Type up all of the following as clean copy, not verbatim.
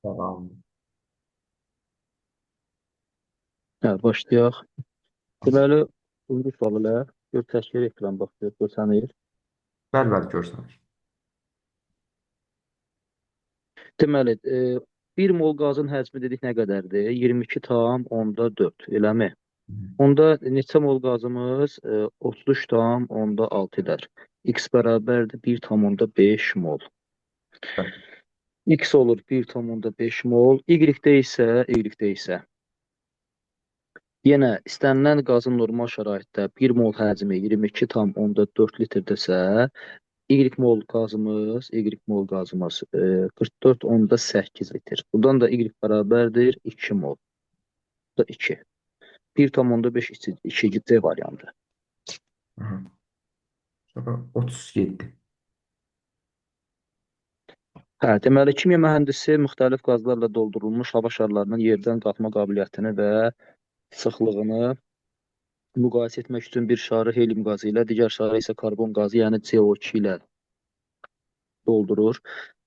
Tamam. Hə, başlayaq. Deməli, buyurun sualılar. Gör təşkil ekran baxıyor, görsənir. Bəli, bəli, görsənir. Deməli, 1 mol qazın həcmi dedik nə qədərdir? 22,4, eləmi? Hı hı. Onda neçə mol qazımız 33,6 edər. X bərabərdir 1,5 mol. Bəli. X olur 1,5 mol. Y-də isə yenə istənilən qazın normal şəraitdə 1 mol həcmi 22,4 litrdirsə, Y mol qazımız 44,8 litr. Buradan da Y bərabərdir 2 mol. Bu da 2. 1,5 2 C variantı. Hı hı. Sonra 37. Hə, deməli kimya mühəndisi müxtəlif qazlarla doldurulmuş hava şarlarının yerdən qalxma qabiliyyətini və sıxlığını müqayisə etmək üçün bir şarı helium qazı ilə, digər şarı isə karbon qazı, yəni CO2 ilə doldurur.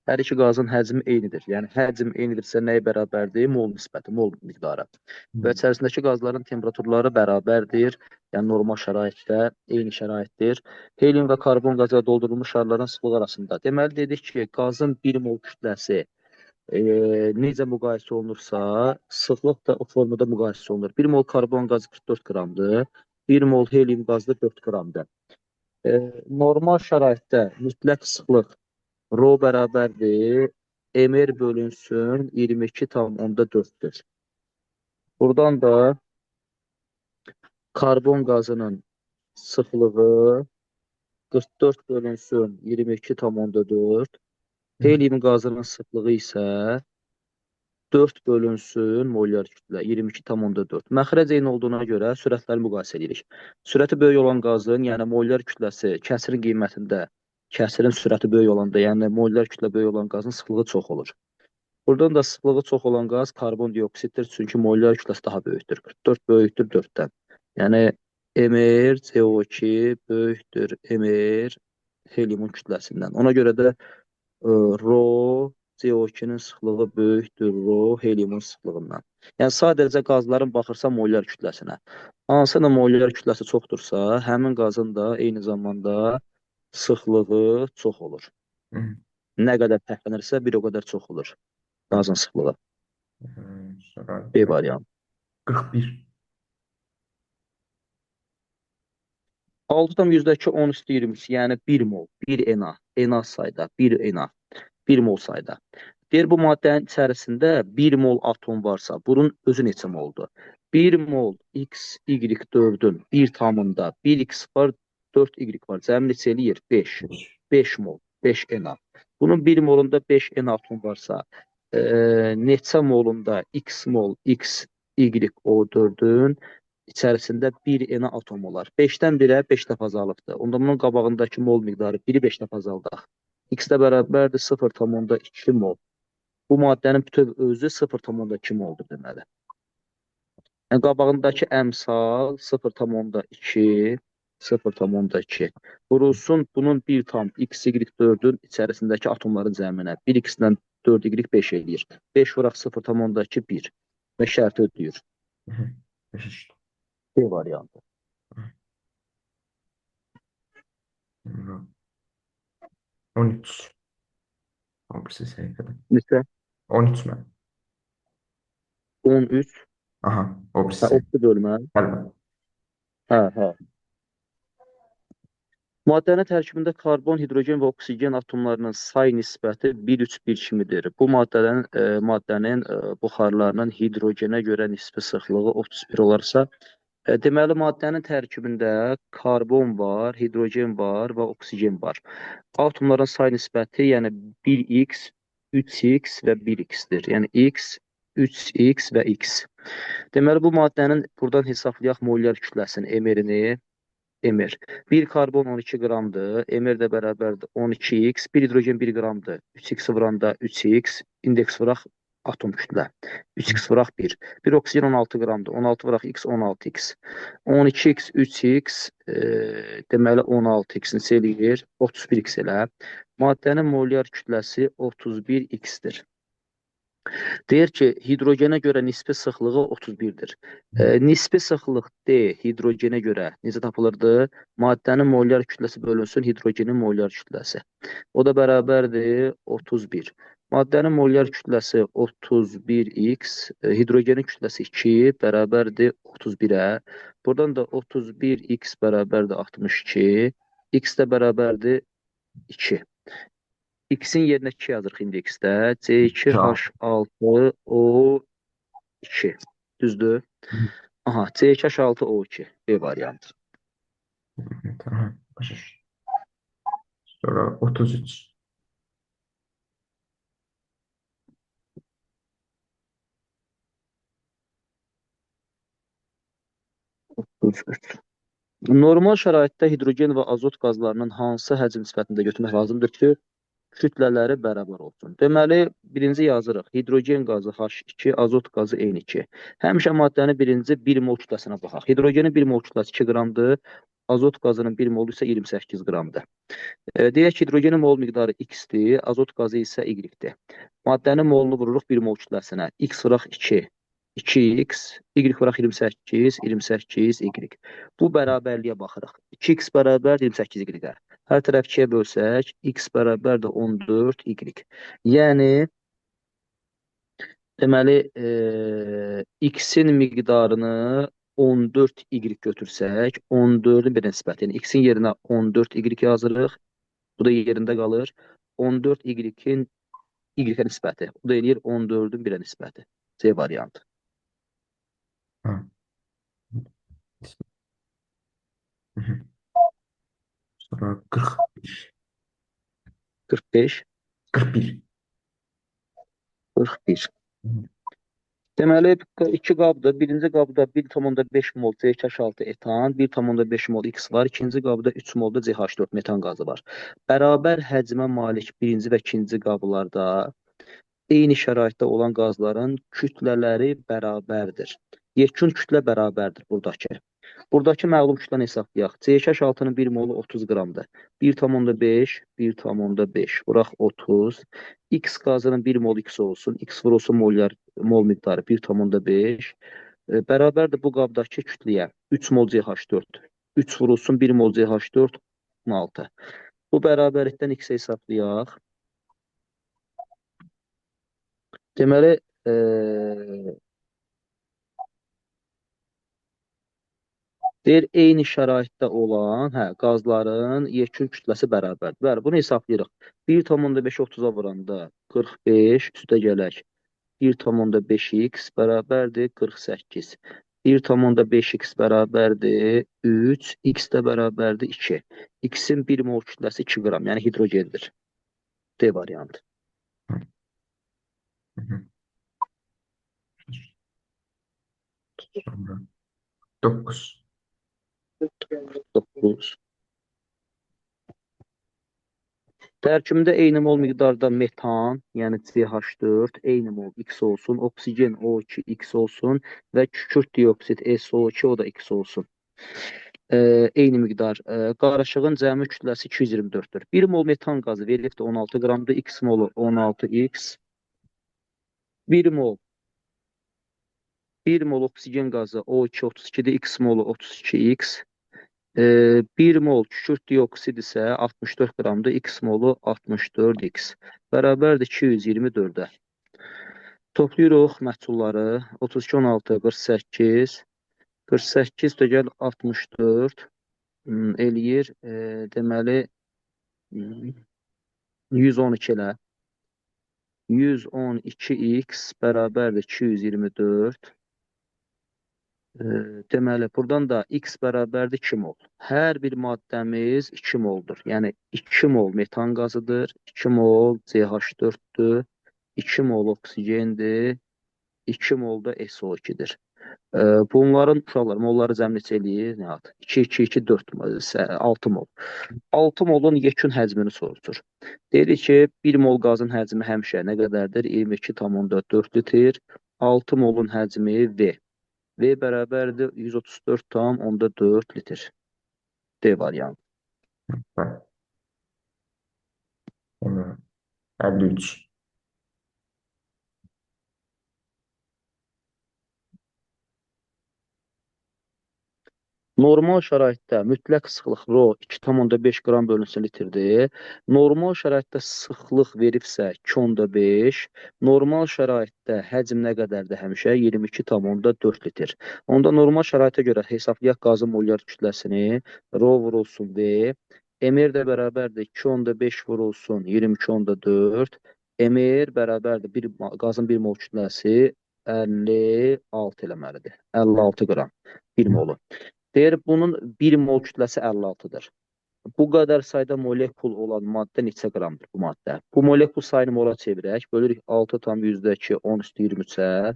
Hər iki qazın həcmi eynidir. Yəni həcm eynidirsə nəyə bərabərdir? Mol nisbəti, mol miqdarı. Hı Və içərisindəki qazların temperaturları bərabərdir. Yəni normal şəraitdə eyni şəraitdir. Helium və karbon qazı ilə doldurulmuş şarların sıxlığı arasında. Deməli dedik ki, qazın 1 mol kütləsi necə müqayisə olunursa, sıxlıq da o formada müqayisə olunur. 1 mol karbon qazı 44 qramdır. 1 mol helium qazı 4 qramdır. Normal şəraitdə mütləq sıxlıq Rho bərabərdir. Mr bölünsün 22,4-dür. Buradan da karbon qazının sıxlığı 44 bölünsün 22,4. hı. Helium qazının sıxlığı isə 4 bölünsün molyar kütlə 22,4. Məxrəc eyni olduğuna görə sürətləri müqayisə edirik. Sürəti böyük olan qazın, yəni molyar kütləsi kəsirin qiymətində, kəsirin sürəti böyük olanda, yəni molyar kütlə böyük olan qazın sıxlığı çox olur. Buradan da sıxlığı çox olan qaz karbon dioksiddir, çünki molyar kütləsi daha böyükdür. 44 böyükdür 4-dən. Yəni Mr CO2 böyükdür Mr heliumun kütləsindən. Ona görə də Rho CO2-nin sıxlığı böyükdür Rho heliumun sıxlığından. Yəni sadəcə qazların baxırsa molyar kütləsinə. Hansının molyar kütləsi çoxdursa, həmin qazın da eyni zamanda sıxlığı çox olur. Hı hı. Nə qədər fərqlənirsə, bir o qədər çox olur Bəli. qazın sıxlığı. Sonra B variantı. 41. 6,10 üstü 22, yəni 1 mol, 1 Na, Na sayda, 1 Na, 1 mol sayda. Deyir, bu maddənin içərisində 1 mol atom varsa, bunun özü neçə moldur? 1 mol X, Y4-ün 1 tamında 1X var, 4Y var. Cəmi neçə eləyir? 5. 5. 5 mol, 5 Na. Bunun 1 molunda 5 Na atom varsa, neçə molunda X mol, X, Y4-ün içərisində 1 Na atom olar. 5-dən 1-ə 5 dəfə azalıbdır. Onda bunun qabağındakı mol miqdarı 1-i 5 dəfə azaldaq. X-də bərabərdir 0,2 mol. Bu maddənin bütöv özü 0,2 moldur deməli. Yəni qabağındakı əmsal 0,2, 0,2. Vurulsun bunun 1 tam x, y4-ün içərisindəki atomların cəminə. 1x-dən 4y 5 eləyir. 5 vuraq 0,2, 1. Və şərti ödəyir. Hı hı. 5 işte. B variantı. Sonra 13. O birisi səhifədə. Neçə? 13 mən. 13. Aha, o birisi Hə, səhifə. optu bölmə. Bəli, bəli. Hə, hə. Maddənin tərkibində karbon, hidrogen və oksigen atomlarının say nisbəti 1:3:1 kimidir. Bu maddənin buxarlarının hidrogenə görə nisbi sıxlığı 31 olarsa, deməli maddənin tərkibində karbon var, hidrogen var və oksigen var. Atomların say nisbəti, yəni 1x, 3x və 1x-dir. Yəni x, 3x və x. Deməli bu maddənin buradan hesablayaq molyar kütləsini, mR-ni. Mr. 1 karbon 12 qramdır. Mr də bərabərdir 12x. 1 hidrogen 1 qramdır. 3x vuranda 3x. İndeks vuraq atom kütlə. 3x vuraq 1. 1 oksigen 16 qramdır. 16 vuraq x 16x. 12x 3x deməli 16x neçə eləyir? 31x elə. Maddənin molyar kütləsi 31x-dir. Deyir ki, hidrogenə görə nisbi sıxlığı 31-dir. Nisbi sıxlıq D hidrogenə görə necə tapılırdı? Maddənin molyar kütləsi bölünsün hidrogenin molyar kütləsi. O da bərabərdir 31. Maddənin molyar kütləsi 31x, hidrogenin kütləsi 2 bərabərdir 31-ə. Buradan da 31x bərabərdir 62, x də bərabərdir 2. X-in yerinə 2 yazırıq indi X-də. Cavab. C2H6O2. Düzdür? Aha, C2H6O2. B variantı. Tamam. Başa düştüm. Sonra 33. 33. Normal şəraitdə hidrogen və azot qazlarının hansı həcm nisbətində götürmək lazımdır ki, kütlələri bərabər olsun? Deməli, birinci yazırıq. Hidrogen qazı H2, azot qazı N2. Həmişə maddənin birinci 1 mol kütləsinə baxaq. Hidrogenin 1 mol kütləsi 2 qramdır, azot qazının 1 molu isə 28 qramdır. Deyək ki, hidrogenin mol miqdarı X-dir, azot qazı isə Y-dir. Maddənin molunu vururuq 1 mol kütləsinə. X vuraq 2, 2x, Y vuraq 28, 28, Y. Bu bərabərliyə baxırıq. 2x bərabər 28 Y-ə. Hər tərəf 2-yə bölsək, x bərabər də 14 Y. Yəni, deməli, x-in miqdarını 14 Y götürsək, 14-ün bir nisbəti. Yəni, x-in yerinə 14 Y yazırıq. Bu da yerində qalır. 14 Y-in Y-ə nisbəti. Bu da eləyir 14-ün birə nisbəti. C variantı. Ha. Hı hı. Sonra 41. 45, 41. 41. Hı hı. Deməli, iki qabda, birinci qabda 1,5 mol CH6 etan, 1,5 mol X var, ikinci qabda 3 mol da CH4 metan qazı var. Bərabər həcmə malik birinci və ikinci qablarda eyni şəraitdə olan qazların kütlələri bərabərdir. Yekun kütlə bərabərdir buradakı. Buradakı məqlum kütləni hesablayaq. CH6-nın 1 molu 30 qramdır. 1,5, 1,5. Vuraq 30. X qazının 1 mol X olsun. X vurulsun mol miqdarı 1,5. Bərabərdir bu qabdakı kütləyə 3 mol CH4. 3 vurulsun 1 mol CH4 16. Bu bərabərlikdən X hesablayaq. Deməli, deyir, eyni şəraitdə olan qazların yekun kütləsi bərabərdir. Bəli, bunu hesablayırıq. 1,5 30-a vuranda 45 üstə gələk. 1,5x bərabərdir 48. 1,5x bərabərdir 3, x də bərabərdir 2. X-in 1 mol kütləsi 2 qram, yəni hidrogendir. D variantı. Hı hı. Sonra 9. 9. Tərkibində eyni mol miqdarda metan, yəni CH4, eyni mol X olsun, oksigen O2 X olsun və kükürt dioksid SO2 o da X olsun. Eyni miqdar. Qarışığın cəmi kütləsi 224-dür. 1 mol metan qazı verilibdir 16 qramdır. X molu 16X. 1 mol 1 mol oksigen qazı O2 32-dir. X molu 32X. 1 mol kükürt dioksid isə 64 qramdır. X molu 64X. Bərabərdir 224-ə. Toplayırıq məhsulları. 32, 16, 48. 48 dögəl 64 eləyir. Deməli 112 ilə 112x bərabərdir 224. Deməli, buradan da x bərabərdir 2 mol. Hər bir maddəmiz 2 moldur. Yəni, 2 mol metan qazıdır, 2 mol CH4-dür, 2 mol oksigendir, 2 mol da SO2-dir. Bunların uşaqlar, molları cəm neçə eləyir? 2, 2, 2, 4, 6 mol. 6 molun yekun həcmini soruşur. Deyirik ki, 1 mol qazın həcmi həmişə nə qədərdir? 22,4 litr. 6 molun həcmi V. V bərabərdir 134,4 litr. D variantı. Bak. Sonra 53. Normal şəraitdə mütləq sıxlıq rho 2,5 qram bölünsün litrdir. Normal şəraitdə sıxlıq veribsə 2,5, normal şəraitdə həcm nə qədərdir həmişə? 22,4 litr. Onda normal şəraitə görə hesablayaq qazın molyar kütləsini. Rho vurulsun V. Mr də bərabərdir 2,5 vurulsun 22,4. Mr bərabərdir qazın 1 mol kütləsi 56 eləməlidir. 56 qram 1 molu. Deyir, bunun 1 mol kütləsi 56-dır. Bu qədər sayda molekul olan maddə neçə qramdır bu maddə? Bu molekul sayını mola çevirək. Bölürük 6,2 10 üstü 23-ə.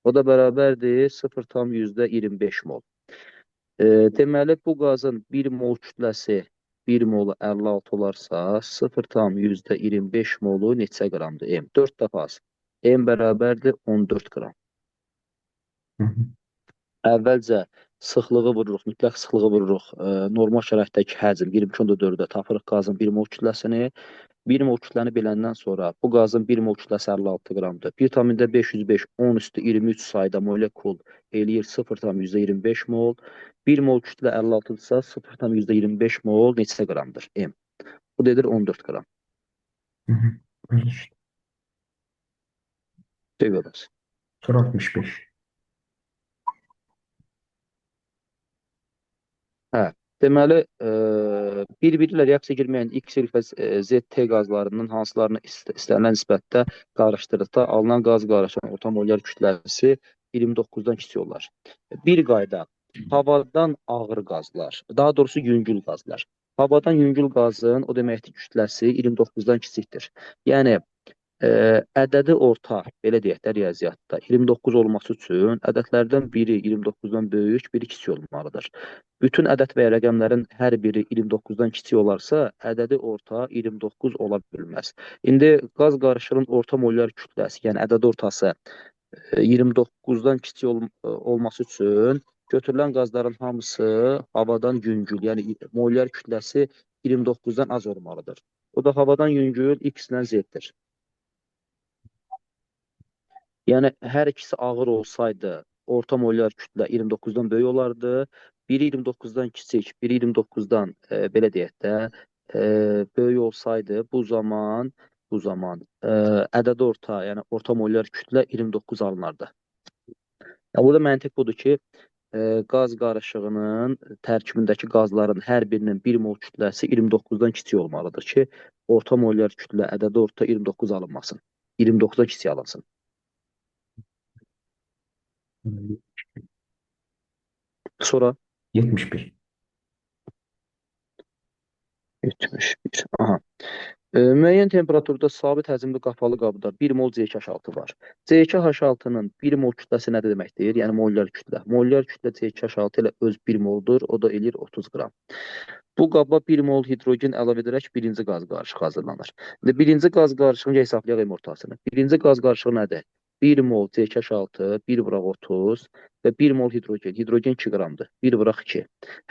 O da bərabərdir 0,25 mol. Deməli, bu qazın 1 mol kütləsi 1 molu 56 olarsa, 0,25 molu neçə qramdır? M. 4 dəfə az. M bərabərdir 14 qram. Hı hı. Əvvəlcə sıxlığı vururuq, mütləq sıxlığı vururuq. Normal şəraitdəki həcm 22,4-də tapırıq qazın 1 mol kütləsini. 1 mol kütləni biləndən sonra bu qazın 1 mol kütləsi 56 qramdır. 1,505 10 üstü 23 sayda molekul eləyir 0,25 mol. 1 mol kütlə 56-dırsa 0,25 mol neçə qramdır? M. Bu dedir 14 qram. Hı hı. Öyle işte. Dövüyoruz. Soru 65. Hə, deməli, bir-biri ilə reaksiya girməyən X, Y və ZT qazlarının hansılarını istənilən nisbətdə qarışdırdıqda alınan qaz qarışığının orta molyar kütləsi 29-dan kiçik olar. Bir qayda, havadan ağır qazlar, daha doğrusu yüngül qazlar. Havadan yüngül qazın o deməkdir kütləsi 29-dan kiçikdir. Yəni, ədədi orta, belə deyək də riyaziyyatda 29 olması üçün ədədlərdən biri 29-dan böyük, biri kiçik olmalıdır. Bütün ədəd və ya rəqəmlərin hər biri 29-dan kiçik olarsa, ədədi orta 29 ola bilməz. İndi qaz qarışığının orta molyar kütləsi, yəni ədədi ortası 29-dan kiçik olması üçün götürülən qazların hamısı havadan yüngül, yəni molyar kütləsi 29-dan az olmalıdır. O da havadan yüngül X ilə Z-dir. Yəni, hər ikisi ağır olsaydı, orta molyar kütlə 29-dan böyük olardı. Biri 29-dan kiçik, biri 29-dan, belə deyək də, böyük olsaydı, bu zaman ədədi orta, yəni orta molyar kütlə 29 alınardı. Yəni, burada məntiq budur ki, qaz qarışığının tərkibindəki qazların hər birinin 1 mol kütləsi 29-dan kiçik olmalıdır ki, orta molyar kütlə, ədədi orta 29 alınmasın. 29-dan kiçik alınsın. Sonra 71. 71. Aha. Müəyyən temperaturda sabit həcmli qapalı qabda 1 mol C2H6 var. C2H6-nın 1 mol kütləsi nə deməkdir? Yəni molyar kütlə. Molyar kütlə C2H6 ilə öz 1 moldur. O da eləyir 30 qram. Bu qaba 1 mol hidrogen əlavə edərək birinci qaz qarışığı hazırlanır. İndi birinci qaz qarışığını hesablayaq M ortasını. Birinci qaz qarışığı nədir? 1 mol C2H6, 1 vuraq 30 və 1 mol hidrogen. Hidrogen 2 qramdır. 1 vuraq 2.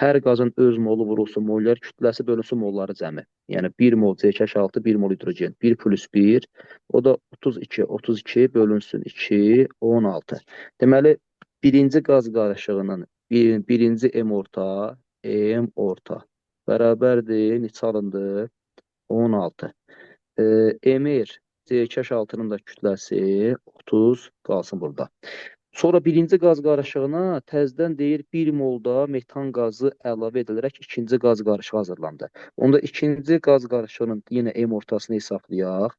Hər qazın öz molu vurulsun molyar kütləsi bölünsün molları cəmi. Yəni 1 mol C2H6, 1 mol hidrogen. 1 plus 1, o da 32. 32 bölünsün 2, 16. Deməli, birinci qaz qarışığının birinci M orta bərabərdir, neçə alındı? 16. Emir C2H6-nın da kütləsi 30 qalsın burada. Sonra birinci qaz qarışığına təzədən deyir 1 molda metan qazı əlavə edilərək ikinci qaz qarışığı hazırlandı. Onda ikinci qaz qarışığının yenə M ortasını hesablayaq.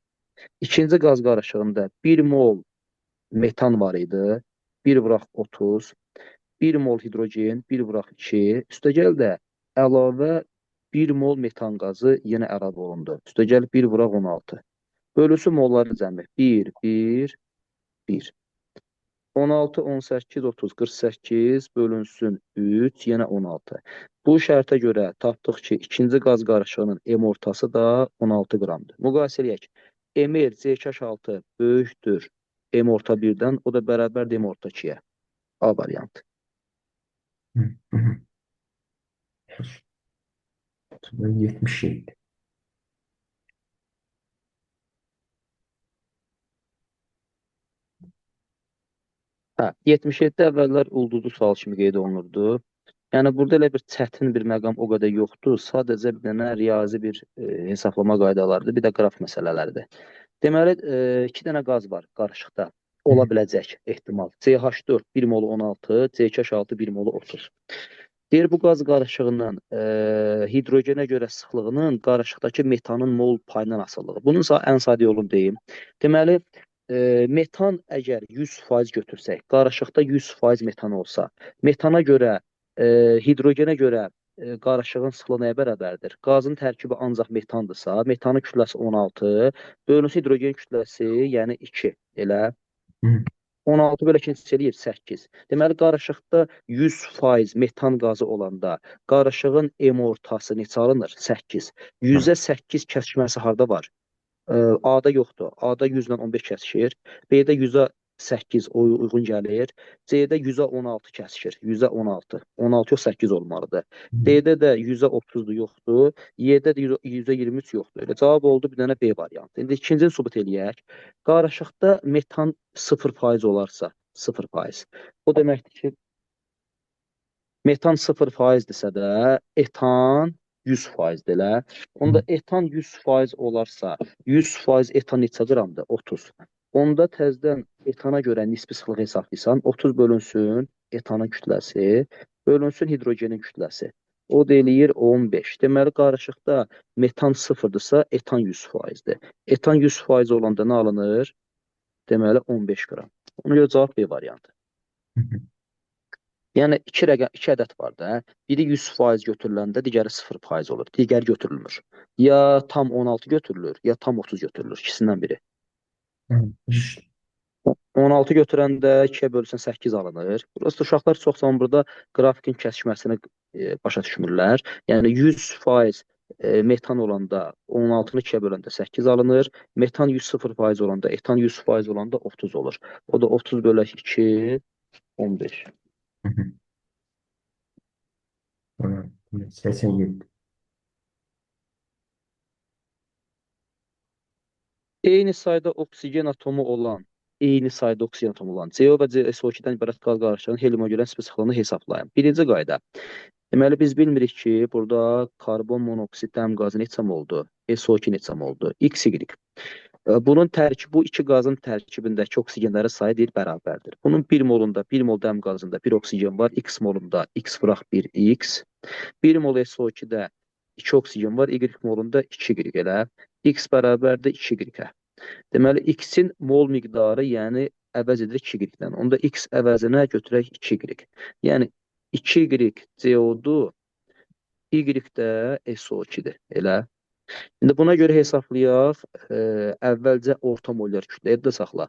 İkinci qaz qarışığında 1 mol metan var idi. 1 vuraq 30. 1 mol hidrogen, 1 vuraq 2. Üstəgəl də əlavə 1 mol metan qazı yenə əlavə olundu. Üstəgəl 1 vuraq 16. Bölüsü molları cəmi 1, 1, 1. 16, 18, 30, 48 bölünsün 3, yenə 16. Bu şərtə görə tapdıq ki, ikinci qaz qarışığının M ortası da 16 qramdır. Müqayisə eləyək. Mr C2H6 böyükdür M orta 1-dən, o da bərabərdir M orta 2-yə. A variantı. Hı hı. Soru 77. Hə, 77 əvvəllər ulduzlu sual kimi qeyd olunurdu. Yəni burada elə bir çətin bir məqam o qədər yoxdur. Sadəcə bir dənə riyazi bir hesablama qaydalarıdır, bir də qraf məsələləridir. Deməli, iki dənə qaz var qarışıqda. Ola biləcək ehtimal. CH4 1 mol 16, CH6 1 mol 30. Deyir bu qaz qarışığının hidrogenə görə sıxlığının qarışıqdakı metanın mol payından asılılığı. Bunun ən sadə yolunu deyim. Deməli, metan əgər 100% götürsək, qarışıqda 100% metan olsa, metana görə, hidrogenə görə qarışığın sıxlığı nəyə bərabərdir? Qazın tərkibi ancaq metandırsa, metanın kütləsi 16, bölünsün hidrogen kütləsi, yəni 2, elə. 16 bölü 2 eləyir 8. Deməli, qarışıqda 100% metan qazı olanda qarışığın M ortası neçə alınır? 8. 100-ə 8 kəsişməsi harda var? A-da yoxdur. A-da 100 ilə 15 kəsişir. B-də 100-ə 8 uyğun gəlir. C-də 100-ə 16 kəsişir. 100-ə 16. 16 yox 8 olmalıdır. D-də də 100-ə 30-dur, yoxdur. Y-də də 100-ə 23 yoxdur. Elə cavab oldu bir dənə B variantı. İndi ikincini sübut eləyək. Qarışıqda metan 0% olarsa, 0%. O deməkdir ki, metan 0%dirsə də etan 100%dir elə. Onda etan 100% olarsa, 100% etan neçə qramdır? 30. Onda təzədən etana görə nisbi sıxlıq hesablayırsan, 30 bölünsün etanın kütləsi, bölünsün hidrogenin kütləsi. O da eləyir 15. Deməli, qarışıqda metan 0-dırsa, etan 100%dir. Etan 100% olanda nə alınır? Deməli, 15 qram. Ona görə cavab B variantı. Yəni, iki ədəd var da. Biri 100% götürüləndə, digəri 0% olur. Digəri götürülmür. Ya tam 16 götürülür, ya tam 30 götürülür. İkisindən biri. 16 götürəndə 2-yə bölürsən 8 alınır. Burası uşaqlar çox zaman burada qrafikin kəsişməsini başa düşmürlər. Yəni 100% metan olanda 16-nı 2-yə böləndə 8 alınır. Metan 100% olanda, etan 100% olanda 30 olur. O da 30 bölək 2, 15. 87. Eyni sayda oksigen atomu olan, CO və SO2-dən ibarət qaz qarışığının heliuma görə nisbi sıxlığını hesablayın. Birinci qayda. Deməli, biz bilmirik ki, burada karbon monoksid dəm qazı neçə moldur, SO2 neçə moldur, X, Y. Bunun tərkibi, bu iki qazın tərkibindəki oksigenlərin sayı deyil bərabərdir. Bunun 1 molunda, 1 mol dəm qazında 1 oksigen var, X molunda X vuraq 1 X. 1 mol SO2-də 2 oksigen var, Y molunda 2 Y elə. X bərabərdir 2 Y-ə. Deməli, X-in mol miqdarı, yəni əvəz edilir 2 Y-dən. Onda X əvəzinə götürək 2 Y. Yəni 2 Y CO2, Y də SO2-dir. Elə. İndi buna görə hesablayaq, əvvəlcə orta molyar kütlə yadda saxla.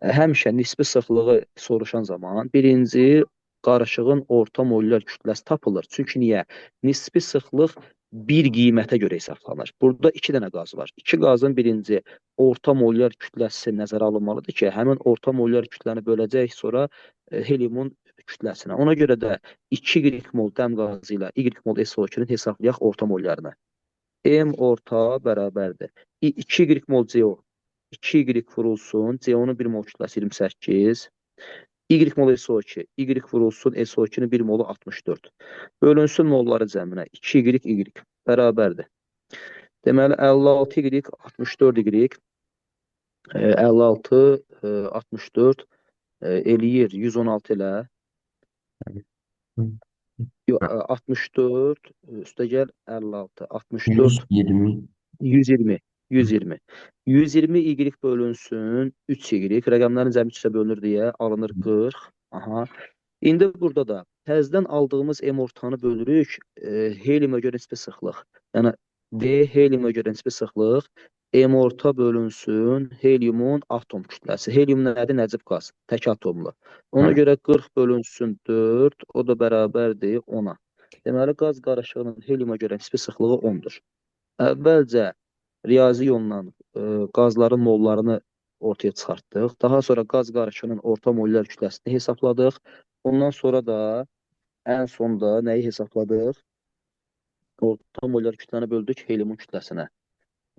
Həmişə nisbi sıxlığı soruşan zaman birinci qarışığın orta molyar kütləsi tapılır. Çünki niyə? Nisbi sıxlıq bir qiymətə görə hesablanır. Burada iki dənə qaz var. İki qazın birinci orta molyar kütləsi nəzərə alınmalıdır ki, həmin orta molyar kütləni böləcək sonra heliumun kütləsinə. Ona görə də 2 Y mol dəm qazı ilə Y mol SO2-nin hesablayaq orta molyarını. M orta bərabərdir. 2 Y mol CO. 2 Y vurulsun. CO-nun 1 mol kütləsi 28. Y mol SO2. Y vurulsun. SO2-nin 1 molu 64. Bölünsün molları cəminə. 2 Y bərabərdir. Deməli, 56 Y, 64 Y. 56, 64 eləyir 116 ilə. 64 üstəgəl 56. 64 120. 120. 120. 120 Y bölünsün 3 Y. Rəqəmlərin cəmi 3-ə bölünür deyə alınır 40. Aha. İndi burada da təzədən aldığımız M ortanı bölürük heliuma görə nisbi sıxlıq. Yəni D heliuma görə nisbi sıxlıq. M orta bölünsün heliumun atom kütləsi. Helium nədir? Nəcib qaz. Tək atomlu. Ona görə 40 bölünsün 4. O da bərabərdir 10-a. Deməli, qaz qarışığının heliuma görə nisbi sıxlığı 10-dur. Əvvəlcə riyazi yolla qazların mollarını ortaya çıxartdıq. Daha sonra qaz qarışığının orta molyar kütləsini hesabladıq. Ondan sonra da ən sonda nəyi hesabladıq? Orta molyar kütləni böldük heliumun kütləsinə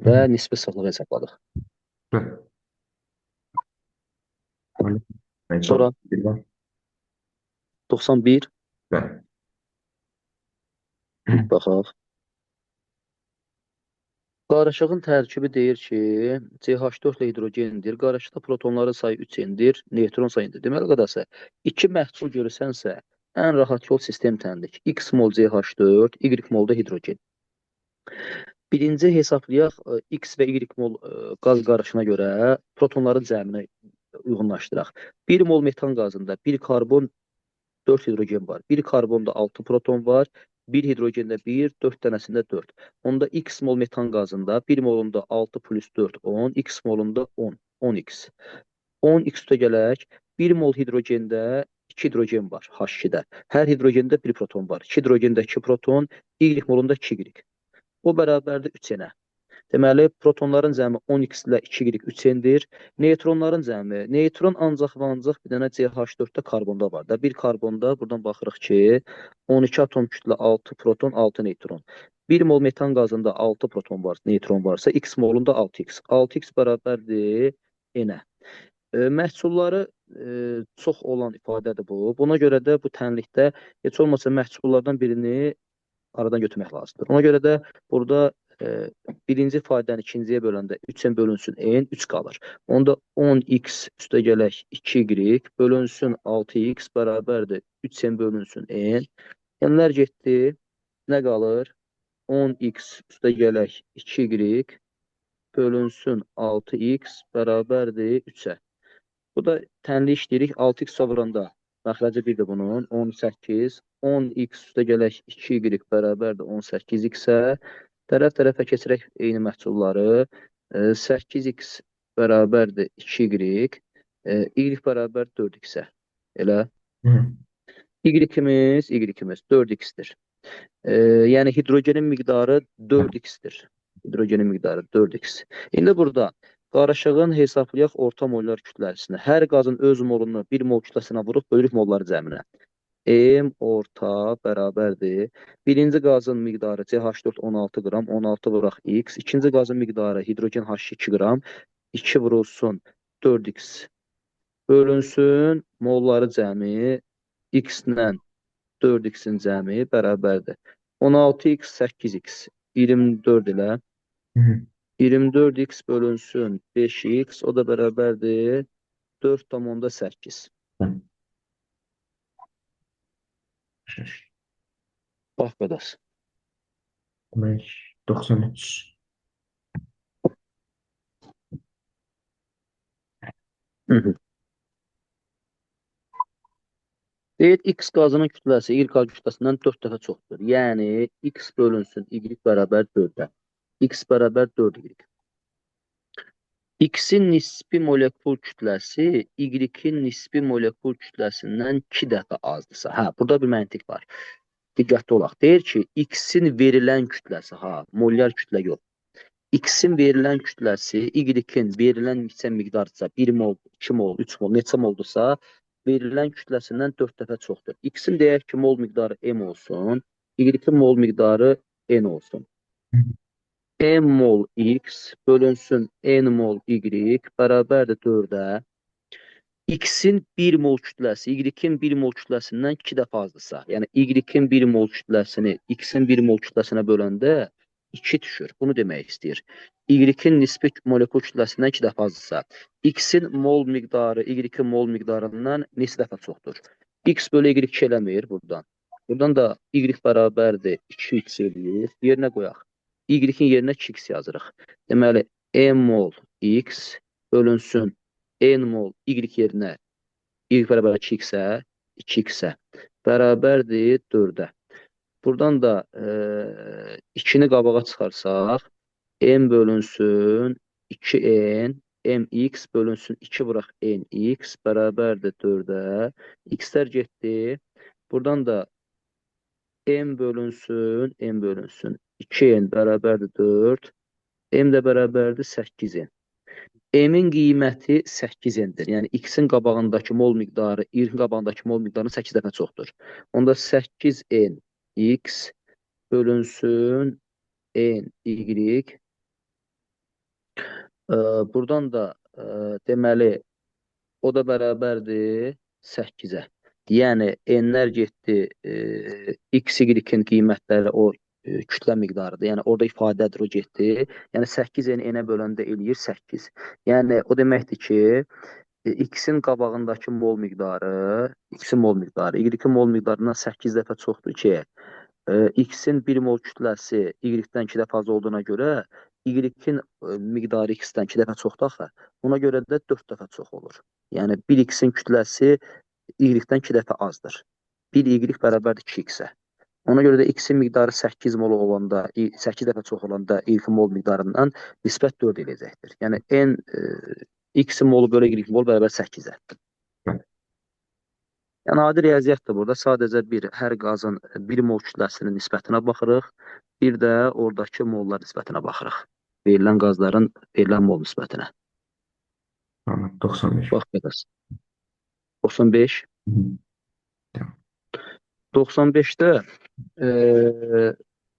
və nisbi sıxlığı hesabladıq. Sonra 91. Baxaq. Qarışığın tərkibi deyir ki, CH4 ilə hidrogendir. Qarışıqda protonların sayı 3N'dir, neytron sayıdır. Deməli, qadası, iki məhsul görürsənsə, ən rahat yol sistem təndik. X mol CH4, Y mol da hidrogen. Birinci hesablayaq, X və Y mol qaz qarışına görə protonların cəmini uyğunlaşdıraq. 1 mol metan qazında 1 karbon 4 hidrogen var. Bir karbonda 6 proton var. Bir hidrogende 1, 4 dənəsində 4. Onda x mol metan qazında 1 molunda 6 plus 4, 10, x molunda 10, 10x. 10x üstə gələk, 1 mol hidrogende 2 hidrogen var H2-də. Hər hidrogende 1 proton var. 2 hidrogende 2 proton, Y molunda 2Y. O bərabərdir 3N-ə. Deməli, protonların cəmi 10x ilə 2y 3N-dir. Neytronların cəmi, neytron ancaq və ancaq bir dənə CH4-də karbonda var da. Bir karbonda, buradan baxırıq ki, 12 atom kütlə 6 proton, 6 neytron. 1 mol metan qazında 6 proton var, neytron varsa, x molunda 6x. 6x bərabərdir N-ə. Məhsulları çox olan ifadədir bu. Buna görə də bu tənlikdə heç olmasa məhsullardan birini aradan götürmək lazımdır. Ona görə də burada birinci ifadəni ikinciyə böləndə 3-ən bölünsün n, 3 qalır. Onda 10x üstə gələk 2y bölünsün 6x bərabərdir 3-ən bölünsün n. N'lər getdi, nə qalır? 10x üstə gələk 2y bölünsün 6x bərabərdir 3-ə. Bu da tənli işləyirik. 6x vuranda məxrəci 1-dir bunun. 18. 10x üstə gələk 2y bərabərdir 18x-ə. Tərəf-tərəfə keçirək eyni məhsulları. 8x bərabərdir 2y. Y bərabər 4x-ə. Elə. Y-imiz 4x-dir. Yəni hidrogenin miqdarı 4x-dir. Hidrogenin miqdarı 4x. İndi burada qarışığın hesablayaq orta mollar kütləsini. Hər qazın öz molunu 1 mol kütləsinə vurub bölürük molları cəminə. M orta bərabərdir. Birinci qazın miqdarı CH4 16 qram, 16 vuraq X. İkinci qazın miqdarı hidrogen H2 qram, 2 vurulsun 4X. Bölünsün molları cəmi X ilə 4X-in cəmi bərabərdir. 16X, 8X, 24 ilə 24x bölünsün 5x, o da bərabərdir 4,8. Bax qədəs. Demək 93. Deyir, x qazının kütləsi y qaz kütləsindən 4 dəfə çoxdur. Yəni, x bölünsün y bərabər 4-ə. X bərabər 4y. X-in nisbi molekul kütləsi Y-in nisbi molekul kütləsindən 2 dəfə azdırsa. Hə, burada bir məntiq var. Diqqətli olaq. Deyir ki, X-in verilən kütləsi, molyar kütlə yox. X-in verilən kütləsi Y-in verilən miqdarısa 1 mol, 2 mol, 3 mol, neçə moldursa, verilən kütləsindən 4 dəfə çoxdur. X-in deyək ki, mol miqdarı M olsun, Y-in mol miqdarı N olsun. M mol X bölünsün N mol Y bərabərdir 4-ə. X-in 1 mol kütləsi Y-in 1 mol kütləsindən 2 dəfə azdırsa, yəni Y-in 1 mol kütləsini X-in 1 mol kütləsinə böləndə 2 düşür. Bunu demək istəyir. Y-in nisbi molekul kütləsindən 2 dəfə azdırsa, X-in mol miqdarı Y-in mol miqdarından neçə dəfə çoxdur? X bölü Y 2 eləmir buradan. Buradan da Y bərabərdir 2x eləyir. Yerinə qoyaq. Y-in yerinə 2x yazırıq. Deməli, M mol X bölünsün N mol Y yerinə Y bərabər 2x-ə, 2x-ə bərabərdir 4-ə. Buradan da 2-ni qabağa çıxarsaq, M bölünsün 2N, MX bölünsün 2 vuraq NX bərabərdir 4-ə. X-lər getdi. Buradan da M bölünsün 2N bərabərdir 4. M də bərabərdir 8N. M-in qiyməti 8N-dir. Yəni, X-in qabağındakı mol miqdarı, Y-in qabağındakı mol miqdarının 8 dəfə çoxdur. Onda 8N X bölünsün N Y. Buradan da deməli, o da bərabərdir 8-ə. Yəni n-lər getdi, x, y-in qiymətləri o kütlə miqdarıdır. Yəni orada ifadədir o getdi. Yəni 8 n-ə böləndə eləyir 8. Yəni o deməkdir ki, x-in qabağındakı mol miqdarı, x-in mol miqdarı, y-in mol miqdarından 8 dəfə çoxdur ki, x-in 1 mol kütləsi y-dən 2 dəfə az olduğuna görə, y-in miqdarı x-dən 2 dəfə çoxdur axı. Ona görə də 4 dəfə çox olur. Yəni 1x-in kütləsi y-dən 2 dəfə azdır. 1y bərabərdir 2x-ə. Ona görə də x-in miqdarı 8 mol olanda, 8 dəfə çox olanda y-in mol miqdarından nisbət 4 eləyəcəkdir. Yəni n x-in molu bölə y mol bərabər 8-ə. Yəni adi riyaziyyatdır burada. Sadəcə bir hər qazın 1 mol kütləsinin nisbətinə baxırıq. Bir də oradakı mollar nisbətinə baxırıq. Verilən qazların verilən mol nisbətinə. Tamam. 95. Bax qədər. 95. Hı hı. Tamam. 95-də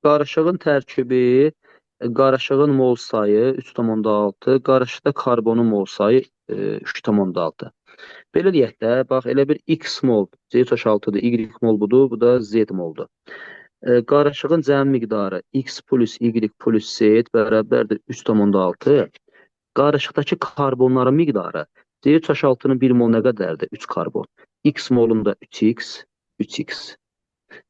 qarışığın tərkibi, qarışığın mol sayı 3,6, qarışıqda karbonun mol sayı 3,6. Belə deyək də, bax elə bir x mol, C-6-dır, y mol budur, bu da z moldur. Qarışığın cəmi miqdarı x plus y plus z bərabərdir 3,6. Qarışıqdakı karbonların miqdarı C-6-nın 1 mol nə qədərdir? 3 karbon. X molunda 3x, 3x.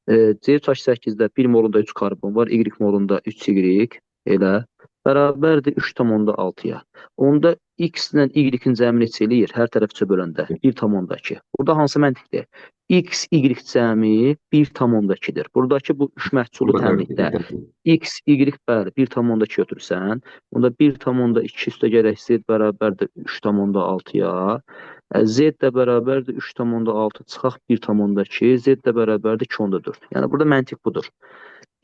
C-8-də 1 molunda 3 karbon var, Y molunda 3Y, elə bərabərdir 3,6-ya. Onda X ilə Y-in cəmi neçə eləyir? Hər tərəfçə böləndə 1,2. Burada hansı məntiqdir? X, Y cəmi 1,2-dir. Buradakı bu üç məhsulu Burada təmlikdə da X, Y, bəli, 1,2 götürürsən. Onda 1,2 üstə gərək Z bərabərdir 3,6-ya. Z də bərabərdir 3,6 çıxaq 1,2. Z də bərabərdir 2,4. Yəni burada məntiq budur.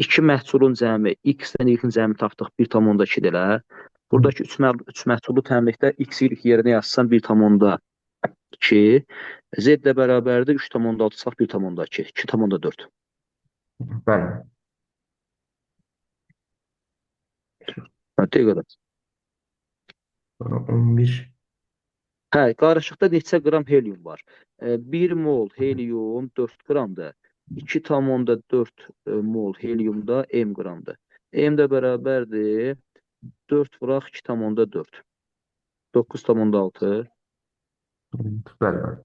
İki məhsulun cəmi, x ilə y-in cəmi tapdıq 1,2 ilə. Buradakı üç məhsulu təmlikdə x, y yerinə yazsam 1,2. Z də bərabərdir 3,6 çıxaq 1,2. 2,4. bəli. Hə, qədər. Sonra 11. Hə, qarışıqda neçə qram helium var? 1 mol helium 4 qramdır. 2,4 mol heliumda m qramdır. M də bərabərdir 4 vuraq 2,4. 9,6. Bəli, bəli.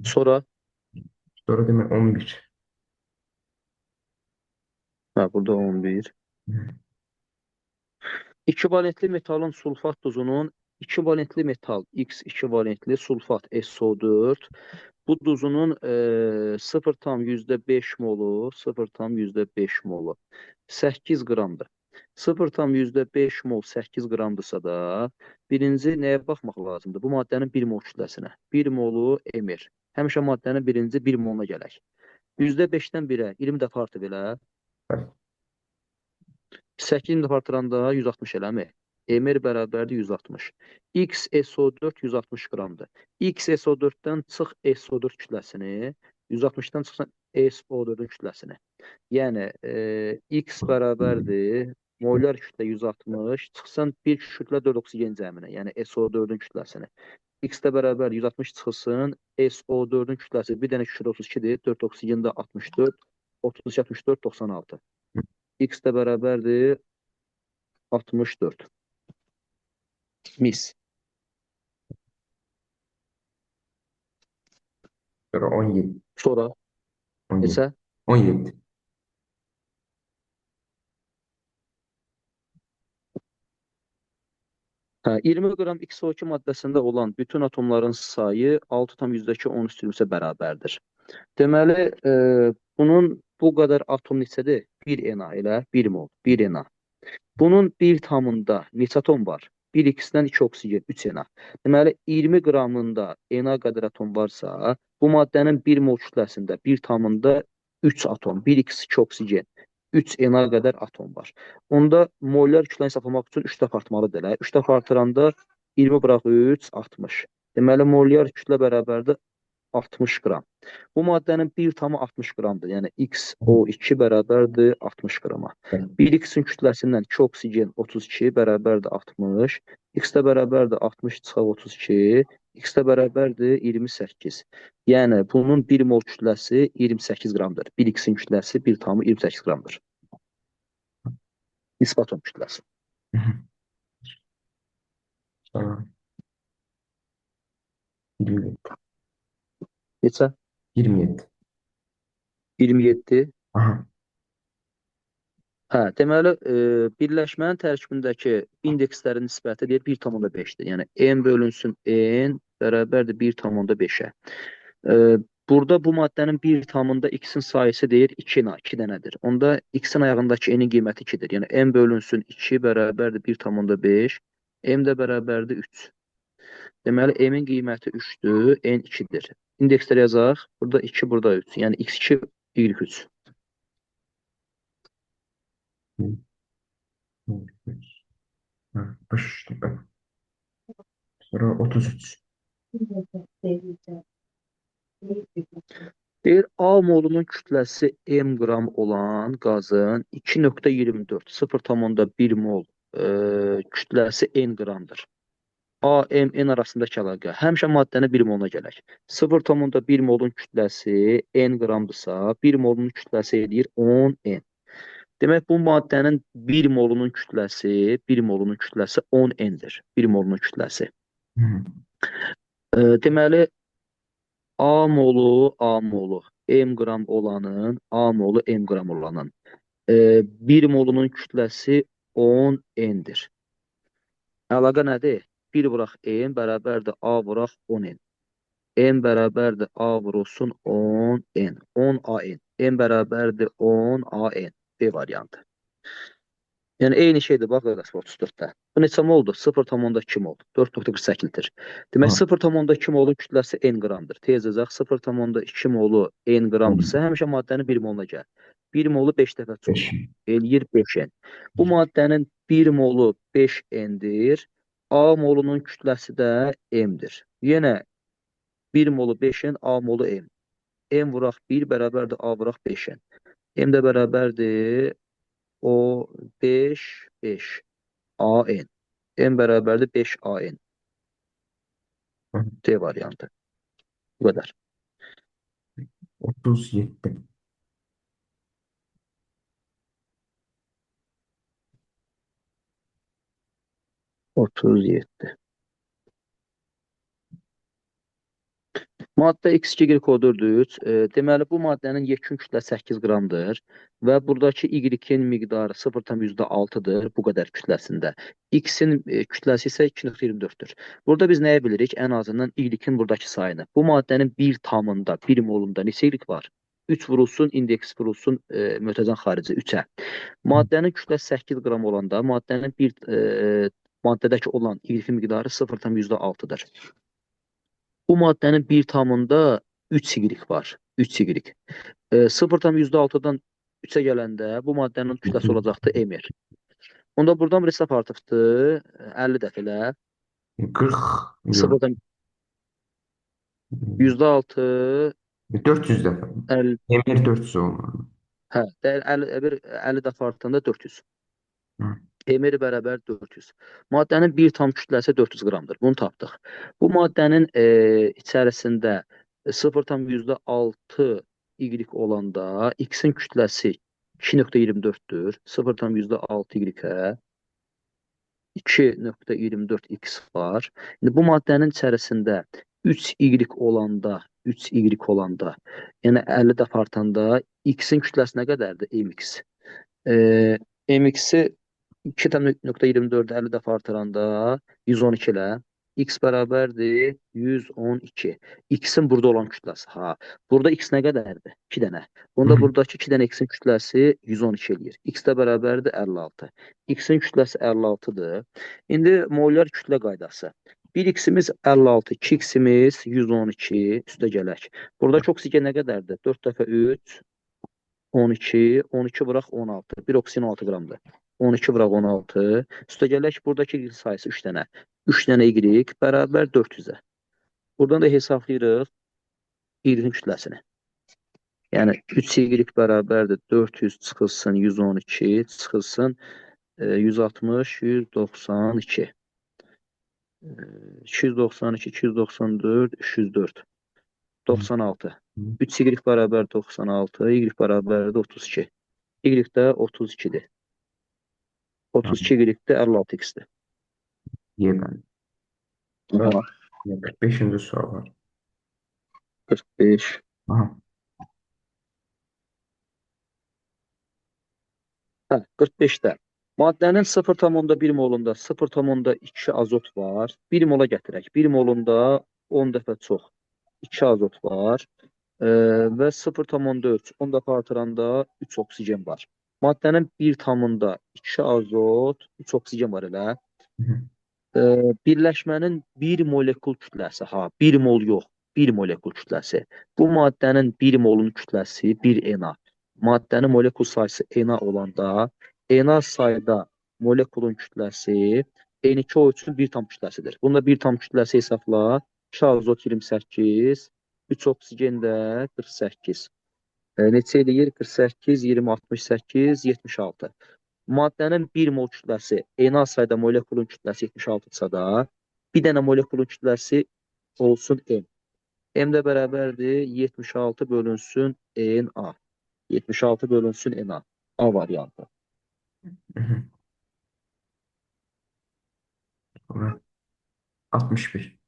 Sonra, Sonra demək 11. hə, burada 11. Hı. İkivalentli metalın sulfat duzunun ikivalentli metal X ikivalentli sulfat SO4 bu duzunun 0,5 molu 0,5 molu 8 qramdır. 0,5 mol 8 qramdırsa da birinci nəyə baxmaq lazımdır? Bu maddənin 1 mol kütləsinə. 1 molu emir. Həmişə maddənin birinci 1 moluna gələk. %5-dən 1-ə 20 dəfə artıb elə. Bəli. 8 dəfə artıranda 160 eləmi? Emir bərabərdir 160. X SO4 160 qramdır. X SO4-dən çıx SO4 kütləsini, 160-dan çıxsan SO4-ün kütləsini. Yəni X bərabərdir molyar kütlə 160, çıxsan bir kütlə 4 oksigen cəminə, yəni SO4-ün kütləsini. X də bərabər 160 çıxılsın, SO4-ün kütləsi bir dənə kütlə 32-dir, 4 oksigen də 64, 32, 64, 96. X də bərabərdir 64. Mis. Sonra 17. Sonra 17. neçə? 17. Hə, 20 qram XO2 maddəsində olan bütün atomların sayı 6,13-ə bərabərdir. Deməli, bunun bu qədər atom neçədir? 1 Na elə, 1 mol, 1 Na. Bunun bir tamında neçə atom var? 1x-dən 2 oksigen, 3 Na. Deməli, 20 qramında Na qədər atom varsa, bu maddənin 1 mol kütləsində bir tamında 3 atom, 1x, 2 oksigen, 3 Na qədər atom var. Onda molyar kütləni hesaplamaq üçün 3 dəfə artmalıdır. 3 dəfə artıranda 20 bıraq 3, 60. Deməli, molyar kütlə bərabərdir 60 qram. Bu maddənin bir tamı 60 qramdır. Yəni XO2 bərabərdir 60 qrama. 1x-in kütləsindən 2 oksigen 32 bərabərdir 60. X də bərabərdir 60 çıxaq 32. X də bərabərdir 28. Yəni bunun 1 mol kütləsi 28 qramdır. 1x-in kütləsi 1,28 qramdır. Nisbat atom kütləsi. Sonra 27. Neçə? 27. 27. Aha. Hə, deməli, birləşmənin tərkibindəki indekslərin nisbəti deyir 1,5-dir. Yəni n bölünsün n bərabərdir 1,5-ə. Burada bu maddənin 1,x-in sayısı deyir 2 dənədir. Onda x-in ayağındakı n-in qiyməti 2-dir. Yəni n bölünsün 2 bərabərdir 1,5, m də bərabərdir 3. Deməli, m-in qiyməti 3-dür, n 2-dir. İndekslər yazaq. Burada 2, burada 3. Yəni x2, y3. Başladım ben. Sonra 33. Deyir, A molunun kütləsi m qram olan qazın 2,24, 0,1 mol kütləsi n qramdır. A, M, N arasındakı əlaqə həmişə maddənin 1 moluna gələk. 0,1 molun kütləsi n qramdırsa, 1 molunun kütləsi edir 10 n. Demək, bu maddənin 1 molunun kütləsi 10 n-dir. 1 molunun kütləsi. Deməli, A molu, m qram olanın, A molu m qram olanın 1 molunun kütləsi 10 n-dir. Əlaqə nədir? 1 vuraq m bərabərdir A vuraq 10 n. M bərabərdir A vurulsun 10 n. 10 AN. M bərabərdir 10 AN. B variantı. Yəni eyni şeydir, bax qardaş 34-də. Bu neçə moldur? 0,2 mol. 4,48-dir. Demək 0,2 molun kütləsi n qramdır. Tez yazaq 0,2 molu n qramdırsa, həmişə maddənin 1 moluna gəl. 1 molu 5 dəfə çox. Eləyir 5 n. Bu maddənin 1 molu 5 n-dir. A molunun kütləsi də m-dir. Yenə 1 molu 5 n, A molu m. M vuraq 1 bərabərdir A vuraq 5 n. M də bərabərdir o 5 AN. M bərabərdir 5 AN. C variantı. Bu qədər. 37. Otuz yeddi. Maddə X2 kodur 3. Deməli, bu maddənin yekun kütləsi 8 qramdır və buradakı Y-in miqdarı 0,6-dır bu qədər kütləsində. X-in kütləsi isə 2,24-dür. Burada biz nəyə bilirik? Ən azından Y-in buradakı sayını. Bu maddənin 1 tamında, 1 molunda neçə Y var? 3 vurulsun, indeks vurulsun mötəzən xarici 3-ə. Maddənin kütləsi 8 qram olanda maddənin maddədəki olan Y miqdarı 0,6-dır. Bu maddənin 1 tamında 3 Y var. 3 Y. 0,6-dan 3-ə gələndə bu maddənin kütləsi olacaqdır Mr. Onda buradan bir hesab artıqdır. 50 dəfə elə. 40. Yok. 0-dan %6 400 defa. 50, Emir 400 olmalı. hə, 50 dəfə artanda 400. Hı. Mr bərabər 400. Maddənin 1 tam kütləsi 400 qramdır. Bunu tapdıq. Bu maddənin içərisində 0,6 Y olanda X-in kütləsi 2,24-dür. 0,6 Y-ə 2,24 X var. İndi bu maddənin içərisində 3 Y olanda, yəni 50 dəfə artanda X-in kütləsi nə qədərdir? MX. MX-i 2,24 50 dəfə artıranda 112 ilə x bərabərdir 112. X-in burada olan kütləsi. Ha, burada x nə qədərdir? 2 dənə. Onda buradakı 2 dənə x-in kütləsi 112 eləyir. X də bərabərdir 56. X-in kütləsi 56-dır. İndi molyar kütlə qaydası. 1x-imiz 56, 2x-imiz 112 üstə gələk. Buradakı oksigen nə qədərdir? 4 dəfə 3, 12, 12 vuraq 16. 1 oksigen 16 qramdır. 12 vuraq 16. Üstə gələk, buradakı Y sayısı 3 dənə. 3 dənə Y bərabər 400-ə. Buradan da hesablayırıq Y-in kütləsini. Yəni 3Y bərabərdir 400 çıxılsın 112 çıxılsın 160, 192. 292, 294, 304, Hı. 96. Hı. 3y bərabər 96, y bərabər də 32. Y də 32-dir. Tamam. 32 y də 56x-dir. Y ben. Aha. 45. soru var. 45. Aha. Hə, 45-də. Maddənin 0,1 molunda 0,2 azot var. 1 mola gətirək. 1 molunda 10 dəfə çox 2 azot var. Və 0,4 10 dəfə artıranda 3 oksigen var. Maddənin 1 tamında 2 azot, 3 oksigen var elə. Hı hı. Birləşmənin 1 molekul kütləsi, 1 mol yox, 1 molekul kütləsi. Bu maddənin 1 molun kütləsi 1 Na. Maddənin molekul sayısı Na olanda, Na sayda molekulun kütləsi N2O üçün 1 tam kütləsidir. Bunda 1 tam kütləsi hesabla 2 azot 28, 3 oksigen də 48. Neçə eləyir? 48, 20, 68, 76. Maddənin 1 mol kütləsi Na sayda molekulun kütləsi 76-dırsa da, bir dənə molekulun kütləsi olsun M. M də bərabərdir 76 bölünsün Na. 76 bölünsün Na. A variantı. Hı hı. Sonra 61.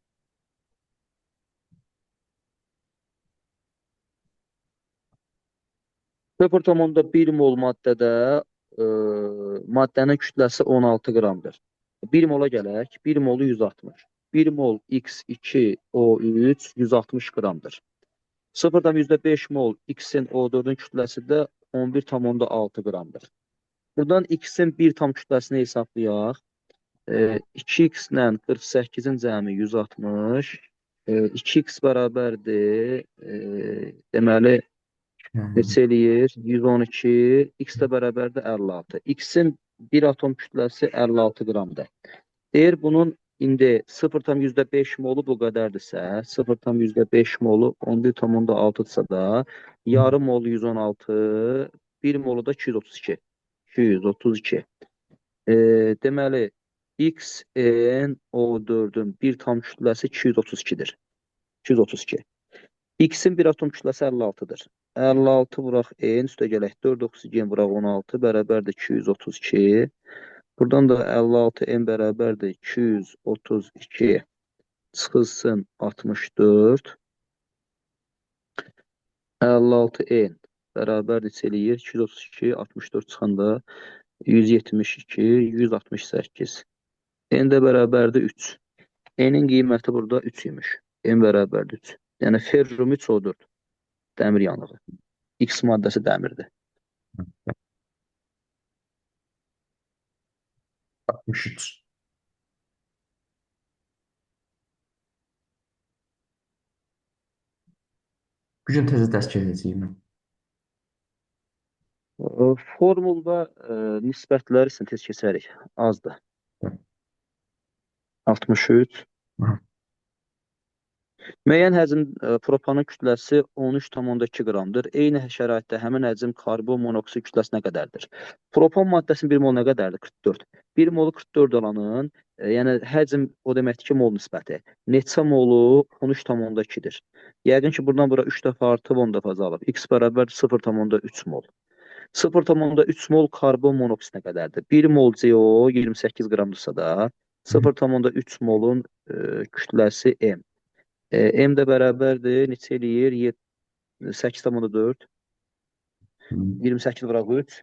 0,1 mol maddədə e, maddənin kütləsi 16 qramdır. 1 mola gələk. 1 molu 160. 1 mol X2O3 160 qramdır. 0,5 mol X-in O4-ün kütləsi də 11,6 qramdır. Buradan X-in 1 tam kütləsini hesablayaq. 2X ilə 48-in cəmi 160. 2X bərabərdir. Deməli, Yani, neçə eləyir? 112. X də bərabərdir 56. X-in bir atom kütləsi 56 qramdır. Deyir, bunun indi 0,5 molu bu qədərdirsə, 0,5 molu 11,6-dırsa da, yarım molu 116, 1 molu da 232. 232. Deməli, X, O4-ün bir tam kütləsi 232-dir. 232. X-in bir atom kütləsi 56-dır. 56 vuraq N, üstə gələk 4 oksigen vuraq 16, bərabərdir 232. Buradan da 56 N bərabərdir 232 çıxılsın 64. 56 N bərabər neçə eləyir? 232, 64 çıxanda 172, 168. N də bərabərdir 3. N-in qiyməti burada 3 imiş. N bərabərdir 3. Yəni ferrum 3 O4. Dəmir yanığı. X maddəsi dəmirdir. 63. Bu gün təzə dərs keçəcəyim mən. Formulda nisbətləri sintez keçərik. Azdır. Hı. 63. Aha. Müəyyən həcm propanın kütləsi 13,2 qramdır. Eyni şəraitdə həmin həcm karbon monoksid kütləsi nə qədərdir? Propan maddəsinin 1 mol nə qədərdir? 44. 1 molu 44 olanın, yəni həcm o deməkdir ki, mol nisbəti. Neçə molu 13,2-dir. Yəqin ki, buradan bura 3 dəfə artıb 10 dəfə azalıb. X bərabər 0,3 mol. 0,3 mol karbon monoksid nə qədərdir? 1 mol CO 28 qramdırsa da, 0,3 molun kütləsi M. M də bərabərdir. Neçə eləyir? 8,4. 28 vuraq 3.